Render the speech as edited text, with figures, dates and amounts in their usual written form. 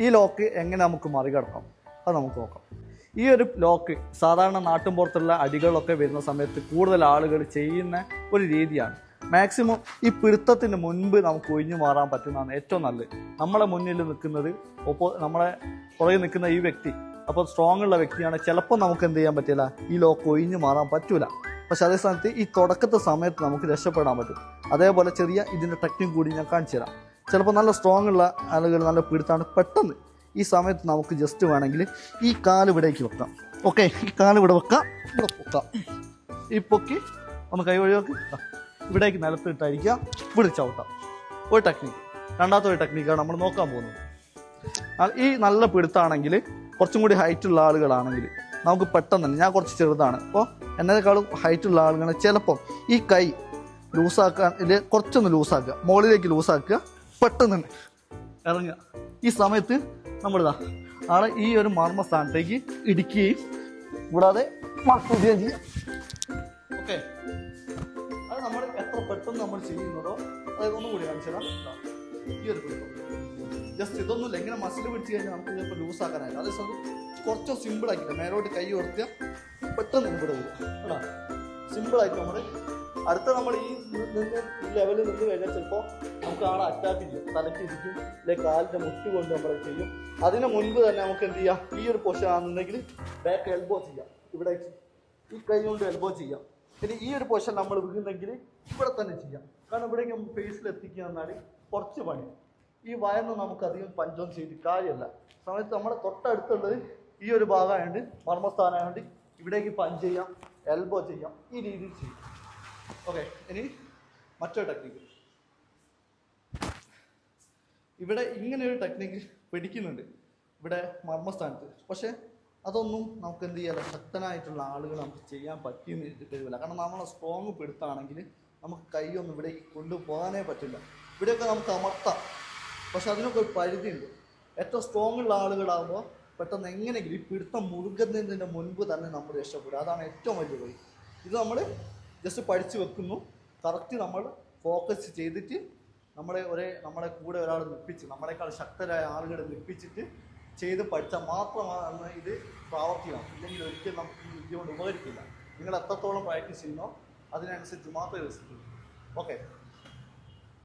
ഈ ലോക്ക് എങ്ങനെ നമുക്ക് മറികടക്കാം അത് നമുക്ക് നോക്കാം. ഈ ഒരു ലോക്ക് സാധാരണ നാട്ടിൻപുറത്തുള്ള അടികളൊക്കെ വരുന്ന സമയത്ത് കൂടുതൽ ആളുകൾ ചെയ്യുന്ന ഒരു രീതിയാണ്. മാക്സിമം ഈ പിടുത്തത്തിന് മുൻപ് നമുക്ക് ഒഴിഞ്ഞു മാറാൻ പറ്റുന്നതാണ് ഏറ്റവും നല്ലത്. നമ്മളെ മുന്നിൽ നിൽക്കുന്നത് നമ്മളെ പുറകെ നിൽക്കുന്ന ഈ വ്യക്തി അപ്പോൾ സ്ട്രോങ് ഉള്ള വ്യക്തിയാണ്. ചിലപ്പോൾ നമുക്ക് എന്ത് ചെയ്യാൻ പറ്റില്ല, ഈ ലോക്ക് ഒഴിഞ്ഞു മാറാൻ പറ്റൂല. പക്ഷെ അതേ സ്ഥാനത്ത് ഈ തുടക്കത്തെ സമയത്ത് നമുക്ക് രക്ഷപ്പെടാൻ പറ്റും. അതേപോലെ ചെറിയ ഇതിൻ്റെ ടെക്നിക്ക് കൂടി ഞാൻ കാണിച്ചു തരാം. ചിലപ്പോൾ നല്ല സ്ട്രോങ് ഉള്ള ആളുകൾ നല്ല പിടുത്താണ്. പെട്ടെന്ന് ഈ സമയത്ത് നമുക്ക് ജസ്റ്റ് വേണമെങ്കിൽ ഈ കാല് ഇവിടേക്ക് വെക്കാം. ഓക്കെ, ഈ കാല് ഇവിടെ വെക്കാം, ഇവിടെ പൊക്കാം. ഈ പൊക്കി ഒന്ന് കൈ വഴി വെക്ക്, ഇവിടേക്ക് നിലത്തിട്ടായിരിക്കുക, ഇവിടെ ചവിട്ടാം. ഒരു ടെക്നിക്ക്. രണ്ടാമത്തെ ഒരു ടെക്നിക്കാണ് നമ്മൾ നോക്കാൻ പോകുന്നത്. ഈ നല്ല പിടുത്താണെങ്കിൽ കുറച്ചും കൂടി ഹൈറ്റുള്ള ആളുകളാണെങ്കിൽ നമുക്ക് പെട്ടെന്ന് തന്നെ, ഞാൻ കുറച്ച് ചെറുതാണ്, അപ്പോൾ എന്നേക്കാളും ഹൈറ്റുള്ള ആളുകൾ ചിലപ്പം ഈ കൈ ലൂസാക്കാൻ ഇത് കുറച്ചൊന്ന് ലൂസാക്കുക, മുകളിലേക്ക് ലൂസാക്കുക, പെട്ടെന്ന് തന്നെ ഇറങ്ങുക. ഈ സമയത്ത് നമ്മളിതാ ആളെ ഈ ഒരു മർമ്മ സ്ഥാനത്തേക്ക് ഇടിക്കുകയും കൂടാതെ മർദ്ദിക്കുകയും ചെയ്യാം. ഓക്കെ, അത് നമ്മൾ എത്ര പെട്ടെന്ന് നമ്മൾ ചെയ്യുന്നതോ അതായത് ഒന്നും കൂടി കാണിച്ചാൽ ഈ ഒരു പിടുത്തം ജസ്റ്റ് ഇതൊന്നുമില്ല, ഇങ്ങനെ മസിൽ പിടിച്ച് കഴിഞ്ഞാൽ നമുക്ക് ചിലപ്പോൾ ലൂസാക്കാനായിട്ട്. അതേ സമയം കുറച്ച് സിമ്പിളാക്കില്ല, മേലോട്ട് കൈ കൊടുക്കുക, പെട്ടെന്ന് ഇവിടെ വരിക കേട്ടോ. സിമ്പിളായിട്ട് നമ്മൾ അടുത്ത നമ്മൾ ഈ ലെവലിൽ നിന്ന് കഴിഞ്ഞാൽ ചിലപ്പോൾ നമുക്ക് ആളെ അറ്റാക്ക് ചെയ്യും, തലയ്ക്ക് ഇരിക്കും, അല്ലെങ്കിൽ കാലിൻ്റെ മുട്ട് കൊണ്ട് നമ്മളെ ചെയ്യും. അതിന് മുൻപ് തന്നെ നമുക്ക് എന്ത് ചെയ്യാം, ഈ ഒരു പൊസിഷൻ ആണെന്നുണ്ടെങ്കിൽ ബാക്ക് എൽബോ ചെയ്യാം, ഇവിടെ ഈ കൈ കൊണ്ട് എൽബോ ചെയ്യാം. ഇനി ഈ ഒരു പൊസിഷൻ നമ്മൾ വീഴുന്നെങ്കിൽ ഇവിടെ തന്നെ ചെയ്യാം. കാരണം ഇവിടേക്ക് നമുക്ക് ഫേസിൽ എത്തിക്കുക എന്നാൽ കുറച്ച് പണി. ഈ വയറിന് നമുക്കധികം പഞ്ചൊന്നും ചെയ്ത് കാര്യമല്ല. സമയത്ത് നമ്മുടെ തൊട്ടടുത്തുള്ളത് ഈ ഒരു ഭാഗമായതുകൊണ്ട് മർമ്മസ്ഥാനമായതുകൊണ്ട് ഇവിടേക്ക് പഞ്ച് ചെയ്യാം, എൽബോ ചെയ്യാം, ഈ രീതിയിൽ ചെയ്യും. ഓക്കെ, ഇനി മറ്റൊരു ടെക്നിക്ക്. ഇവിടെ ഇങ്ങനെയൊരു ടെക്നിക്ക് പിടിക്കുന്നുണ്ട് ഇവിടെ മർമ്മസ്ഥാനത്ത്. പക്ഷേ അതൊന്നും നമുക്ക് എന്ത് ചെയ്യാൻ ശക്തനായിട്ടുള്ള ആളുകൾ നമുക്ക് ചെയ്യാൻ പറ്റിയെന്ന് കഴിയില്ല. കാരണം നമ്മളെ സ്ട്രോങ് പിടുത്താണെങ്കിൽ നമുക്ക് കൈയൊന്നും ഇവിടെ കൊണ്ടുപോകാനേ പറ്റില്ല. ഇവിടെയൊക്കെ നമുക്ക് അമർത്താം, പക്ഷെ അതിനൊക്കെ ഒരു പരിധിയുണ്ട്. ഏറ്റവും സ്ട്രോങ് ഉള്ള ആളുകളാകുമ്പോൾ പെട്ടെന്ന് എങ്ങനെയെങ്കിലും ഈ പിടുത്തം മുറുകുന്നതിൻ്റെ മുൻപ് തന്നെ നമ്മൾ രക്ഷപ്പെടുക. അതാണ് ഏറ്റവും വലിയ വഴി. ഇത് നമ്മൾ ജസ്റ്റ് പഠിച്ചു വെക്കുന്നു, കറക്റ്റ് നമ്മൾ ഫോക്കസ് ചെയ്തിട്ട് നമ്മളെ കൂടെ ഒരാൾ നിൽപ്പിച്ച് നമ്മളെക്കാൾ ശക്തരായ ആളുകളെ നിൽപ്പിച്ചിട്ട് ചെയ്ത് പഠിച്ചാൽ മാത്രമാണ് ഇത് പ്രാവർത്തികമാണ്. ഇല്ലെങ്കിൽ ഒരിക്കലും നമുക്ക് ഈ വിദ്യ കൊണ്ട് ഉപകരിക്കില്ല. നിങ്ങൾ എത്രത്തോളം പ്രാക്ടീസ് ചെയ്യുന്നോ അതിനനുസരിച്ച് മാത്രമേ റിസൾട്ട്. ഓക്കെ.